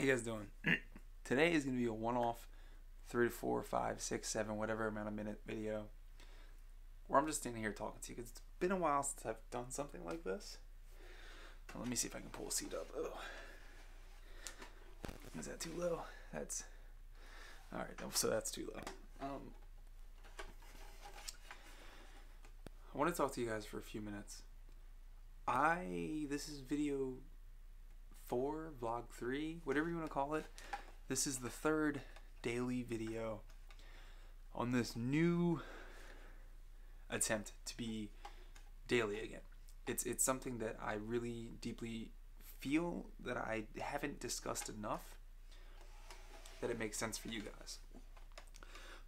you guys doing? Today is going to be a one-off 3 to 4, 5, 6, 7, whatever amount of minute video where I'm just standing here talking to you because it's been a while since I've done something like this. Let me see if I can pull a seat up. Oh. Is that too low? That's alright, so that's too low. I want to talk to you guys for a few minutes. This is video 4, vlog 3, whatever you want to call it. This is the third daily video on this new attempt to be daily again. It's something that I really deeply feel that I haven't discussed enough, that it makes sense for you guys.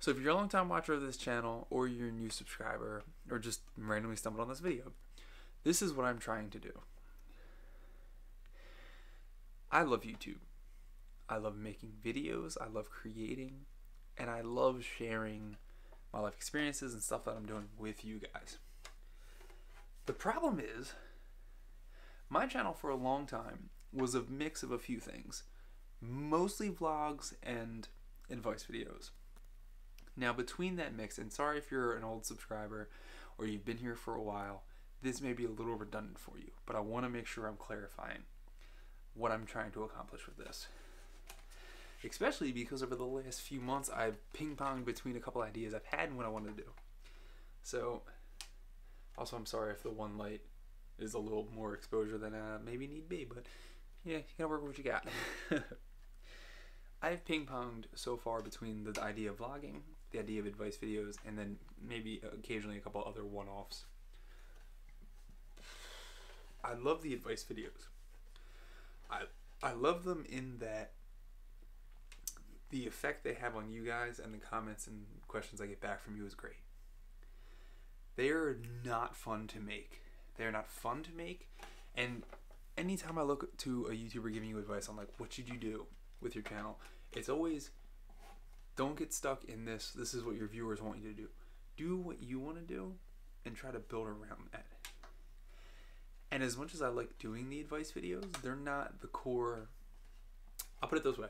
So if you're a long time watcher of this channel, or you're a new subscriber, or just randomly stumbled on this video, this is what I'm trying to do. I love YouTube. I love making videos, I love creating, and I love sharing my life experiences and stuff that I'm doing with you guys. The problem is, my channel for a long time was a mix of a few things. Mostly vlogs and advice videos. Now between that mix, and sorry if you're an old subscriber or you've been here for a while, this may be a little redundant for you, but I want to make sure I'm clarifying what I'm trying to accomplish with this. Especially because over the last few months I've ping-ponged between a couple ideas I've had and what I wanted to do. So, also I'm sorry if the one light is a little more exposure than maybe need be, but yeah, you gotta work with what you got. I've ping-ponged so far between the idea of vlogging, the idea of advice videos, and then maybe occasionally a couple other one-offs. I love the advice videos. I love them in that the effect they have on you guys and the comments and questions I get back from you is great. They are not fun to make. They're not fun to make, and anytime I look to a YouTuber giving you advice on like what should you do with your channel, it's always don't get stuck in this is what your viewers want you to do. Do what you want to do and try to build around that. And as much as I like doing the advice videos, they're not the core. I'll put it this way.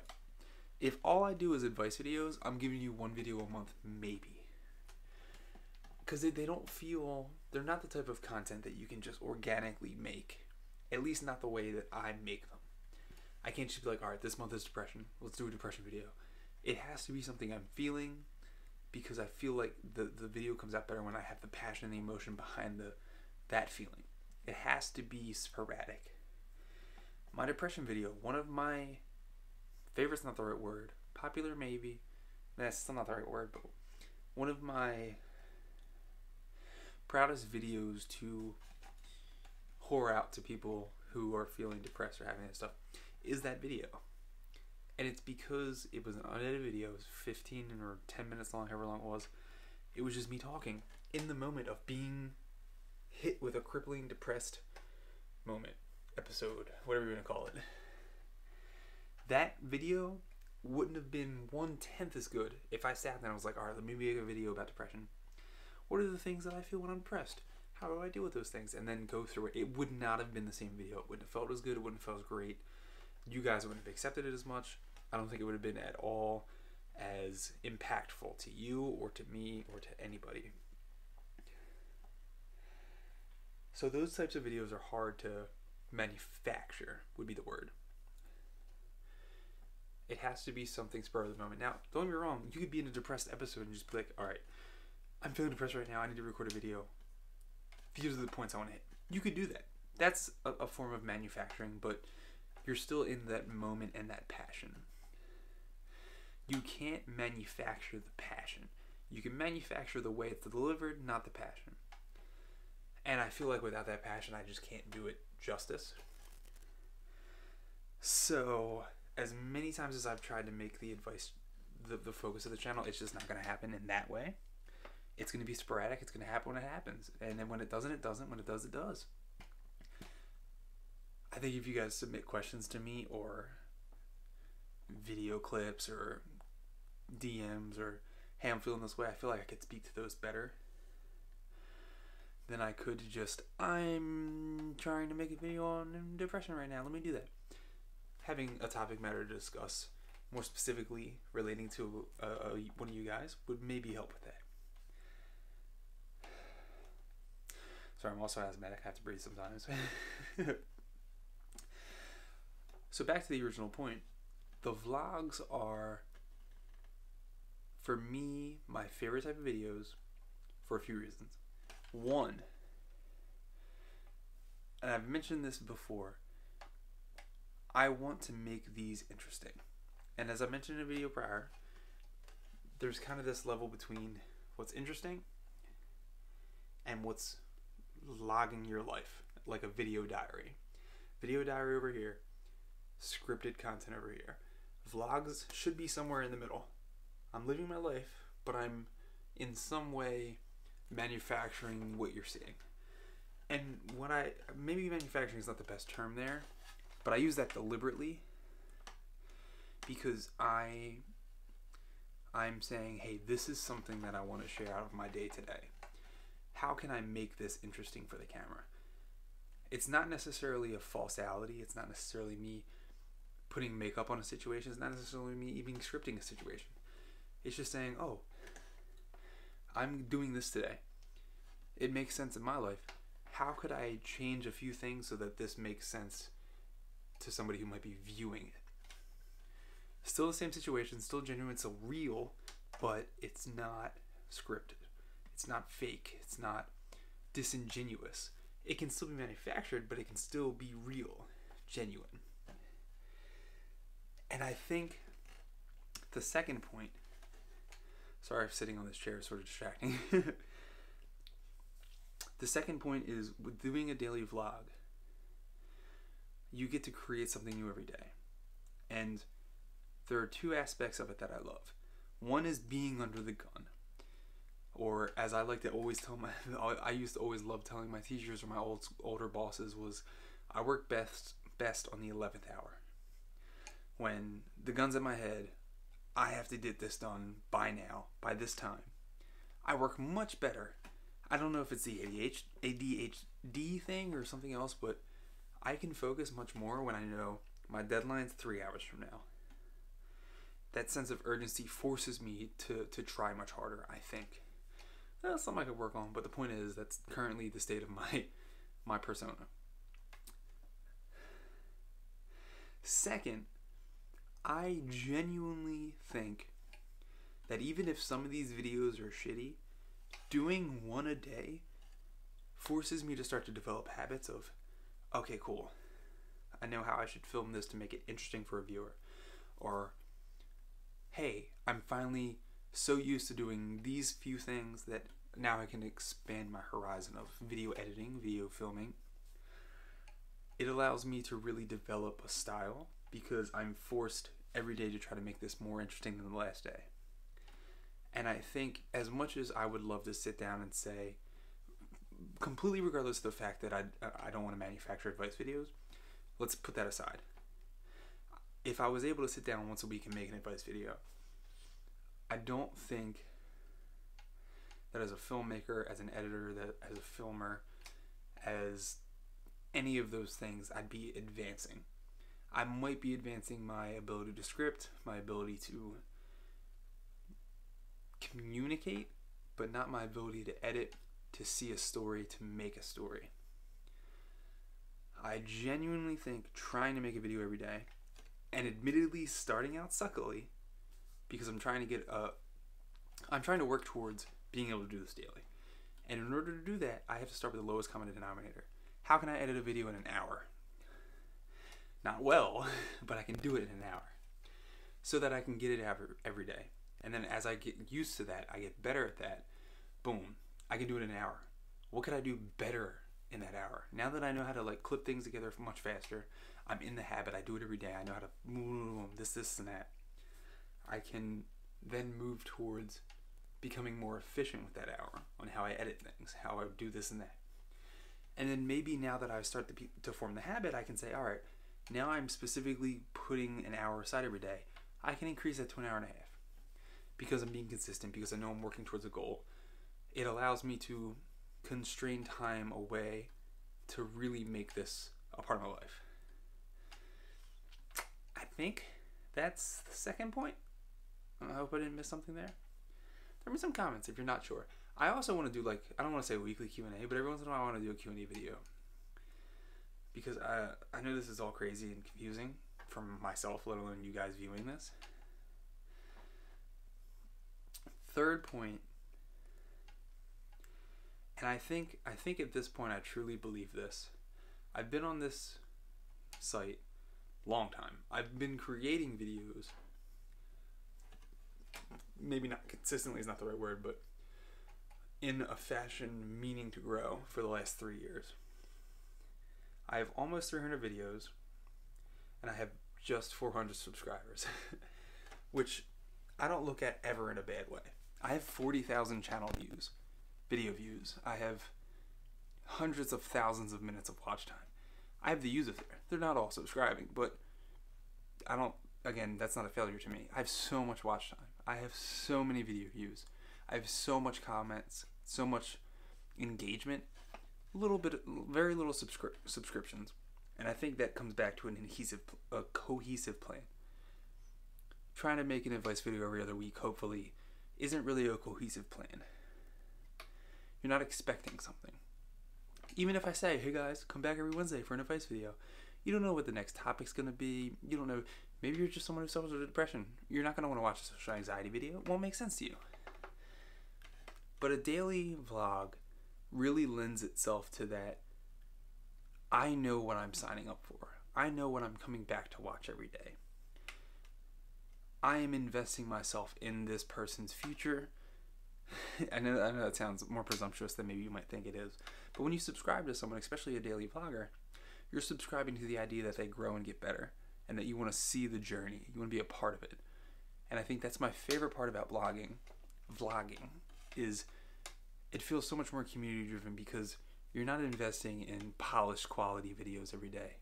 If all I do is advice videos, I'm giving you one video a month, maybe. Because they don't feel, they're not the type of content that you can just organically make. At least not the way that I make them. I can't just be like, alright, this month is depression. Let's do a depression video. It has to be something I'm feeling, because I feel like the video comes out better when I have the passion and the emotion behind that feeling. It has to be sporadic. My depression video, one of my favorites, not the right word, popular maybe, that's still not the right word, but one of my proudest videos to whore out to people who are feeling depressed or having that stuff is that video. And it's because it was an unedited video. It was 15 or 10 minutes long, however long it was. It was just me talking in the moment of being hit with a crippling depressed moment, episode, whatever you want to call it. That video wouldn't have been 1/10 as good if I sat there and was like, alright, let me make a video about depression. What are the things that I feel when I'm depressed? How do I deal with those things? And then go through it. It would not have been the same video. It wouldn't have felt as good. It wouldn't have felt as great. You guys wouldn't have accepted it as much. I don't think it would have been at all as impactful to you or to me or to anybody. So those types of videos are hard to manufacture, would be the word. It has to be something spur of the moment. Now, don't get me wrong, you could be in a depressed episode and just be like, alright, I'm feeling depressed right now, I need to record a video. These are the points I want to hit. You could do that. That's a form of manufacturing, but you're still in that moment and that passion. You can't manufacture the passion. You can manufacture the way it's delivered, not the passion. And I feel like without that passion, I just can't do it justice. So, as many times as I've tried to make the advice the focus of the channel, it's just not going to happen in that way. It's going to be sporadic. It's going to happen when it happens. And then when it doesn't, it doesn't. When it does, it does. I think if you guys submit questions to me, or video clips, or DMs, or hey, I'm feeling this way, I feel like I could speak to those better than I could just, I'm trying to make a video on depression right now, let me do that. having a topic matter to discuss more specifically relating to one of you guys would maybe help with that. Sorry, I'm also asthmatic. I have to breathe sometimes. So back to the original point. The vlogs are, for me, my favorite type of videos for a few reasons. One, and I've mentioned this before, I want to make these interesting. And as I mentioned in a video prior, there's kind of this level between what's interesting and what's logging your life, like a video diary. Video diary over here, scripted content over here. Vlogs should be somewhere in the middle. I'm living my life, but I'm in some way manufacturing what you're seeing. And maybe manufacturing is not the best term there, but I use that deliberately because I'm saying, hey, this is something that I want to share out of my day today. How can I make this interesting for the camera? It's not necessarily a falsality. It's not necessarily me putting makeup on a situation. It's not necessarily me even scripting a situation. It's just saying, oh, I'm doing this today. It makes sense in my life. How could I change a few things so that this makes sense to somebody who might be viewing it? Still the same situation, still genuine, still real, but it's not scripted. It's not fake. It's not disingenuous. It can still be manufactured, but it can still be real, genuine. And I think the second point, sorry if sitting on this chair is sort of distracting. The second point is with doing a daily vlog, you get to create something new every day. And there are two aspects of it that I love. One is being under the gun. Or as I like to always tell I used to always love telling my teachers or my older bosses was, I work best on the 11th hour. When the gun's in my head, I have to get this done by now, by this time. I work much better. I don't know if it's the ADHD thing or something else, but I can focus much more when I know my deadline's 3 hours from now. That sense of urgency forces me to try much harder, I think. That's something I could work on, but the point is that's currently the state of my persona. Second, I genuinely think that even if some of these videos are shitty, doing one a day forces me to start to develop habits of, okay, cool, I know how I should film this to make it interesting for a viewer. Or, hey, I'm finally so used to doing these few things that now I can expand my horizon of video editing, video filming. It allows me to really develop a style because I'm forced every day to try to make this more interesting than the last day. And I think as much as I would love to sit down and say, completely regardless of the fact that I don't want to manufacture advice videos, let's put that aside. If I was able to sit down once a week and make an advice video, I don't think that as a filmmaker, as an editor, that as a filmer, as any of those things, I'd be advancing. I might be advancing my ability to script, my ability to communicate, but not my ability to edit, to see a story, to make a story. I genuinely think trying to make a video every day, and admittedly starting out suckily, because I'm trying to work towards being able to do this daily. And in order to do that, I have to start with the lowest common denominator. How can I edit a video in an hour? Not well, but I can do it in an hour. So that I can get it every day. And then as I get used to that, I get better at that. Boom, I can do it in an hour. What could I do better in that hour? Now that I know how to like clip things together much faster, I'm in the habit, I do it every day. I know how to move this and that. I can then move towards becoming more efficient with that hour on how I edit things, how I do this and that. And then maybe now that I start to form the habit, I can say, all right, now I'm specifically putting an hour aside every day. I can increase that to an hour and a half because I'm being consistent, because I know I'm working towards a goal. It allows me to constrain time away to really make this a part of my life. think that's the second point. I hope I didn't miss something there. Throw me some comments if you're not sure. I also want to do, like, I don't want to say a weekly Q&A, but every once in a while I want to do a Q&A video. Because I know this is all crazy and confusing for myself, let alone you guys viewing this. Third point, and I think at this point I truly believe this. I've been on this site long time. I've been creating videos, maybe not consistently is not the right word, but in a fashion meaning to grow for the last 3 years. I have almost 300 videos, and I have just 400 subscribers, which I don't look at ever in a bad way. I have 40,000 channel views, video views. I have hundreds of thousands of minutes of watch time. I have the users there. They're not all subscribing, but I don't, again, that's not a failure to me. I have so much watch time. I have so many video views. I have so much comments, so much engagement, very little subscriptions. And I think that comes back to a cohesive plan. Trying to make an advice video every other week, hopefully, isn't really a cohesive plan. You're not expecting something. Even if I say, hey guys, come back every Wednesday for an advice video, you don't know what the next topic's going to be. You don't know. Maybe you're just someone who suffers with depression. You're not going to want to watch a social anxiety video. It won't make sense to you. But a daily vlog really lends itself to that. I know what I'm signing up for. I know what I'm coming back to watch every day. I am investing myself in this person's future. I know that sounds more presumptuous than maybe you might think it is. But when you subscribe to someone, especially a daily vlogger, you're subscribing to the idea that they grow and get better, and that you want to see the journey. You want to be a part of it. And I think that's my favorite part about vlogging, is it feels so much more community driven because you're not investing in polished quality videos every day.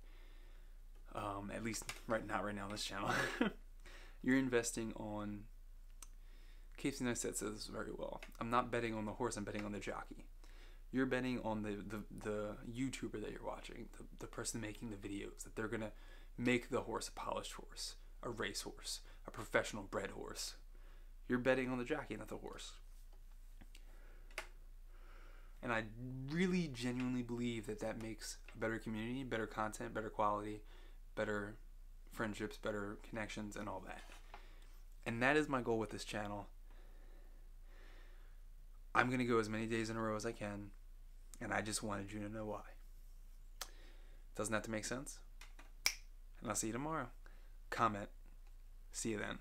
At least not right now on this channel. You're investing on, Casey Neistat says this very well, I'm not betting on the horse, I'm betting on the jockey. You're betting on the YouTuber that you're watching, the person making the videos, that they're going to make the horse a polished horse, a race horse, a professional bred horse. You're betting on the jockey, not the horse. And I really genuinely believe that makes a better community, better content, better quality, better friendships, better connections, and all that. And that is my goal with this channel. I'm going to go as many days in a row as I can, and I just wanted you to know why. Doesn't have to make sense? And I'll see you tomorrow. Comment. See you then.